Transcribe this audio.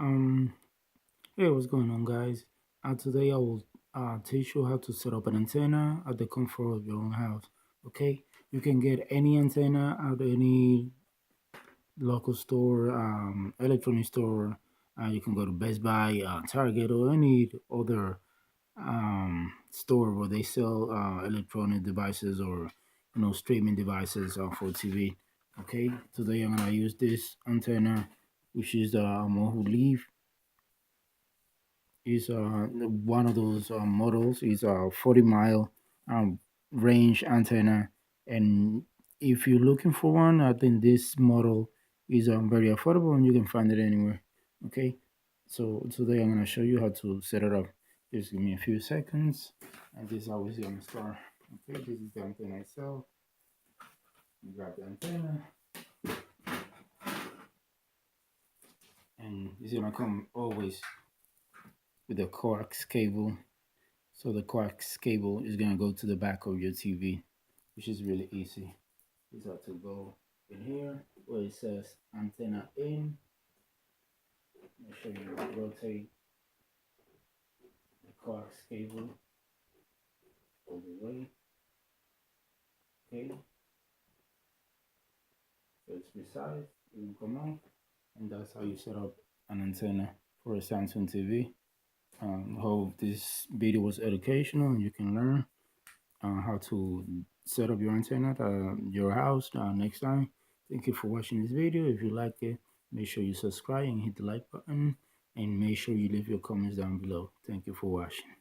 Um, hey, what's going on, guys? Today I will teach you how to set up an antenna at the comfort of your own house. Okay, you can get any antenna at any local store, electronic store. You can go to Best Buy, Target, or any other store where they sell electronic devices or streaming devices for TV. Okay, today I'm gonna use this antenna, which is the Mohu Leaf. Is one of those models. Is a 40-mile range antenna, and if you're looking for one, I think this model is very affordable and you can find it anywhere. Okay, so today I'm gonna show you how to set it up. Just give me a few seconds, and this is how it's gonna start. Okay, this is the antenna itself. You grab the antenna, and it's gonna come always with a coax cable. So the coax cable is gonna go to the back of your TV, which is really easy. You just have to go in here where it says antenna in. Make sure you rotate the coax cable all the way. Okay, so it's precise. You can come out, and that's how you set up an antenna for a Samsung TV. Hope this video was educational and you can learn how to set up your antenna at your house next time. Thank you for watching this video. If you like it, make sure you subscribe and hit the like button, and make sure you leave your comments down below. Thank you for watching.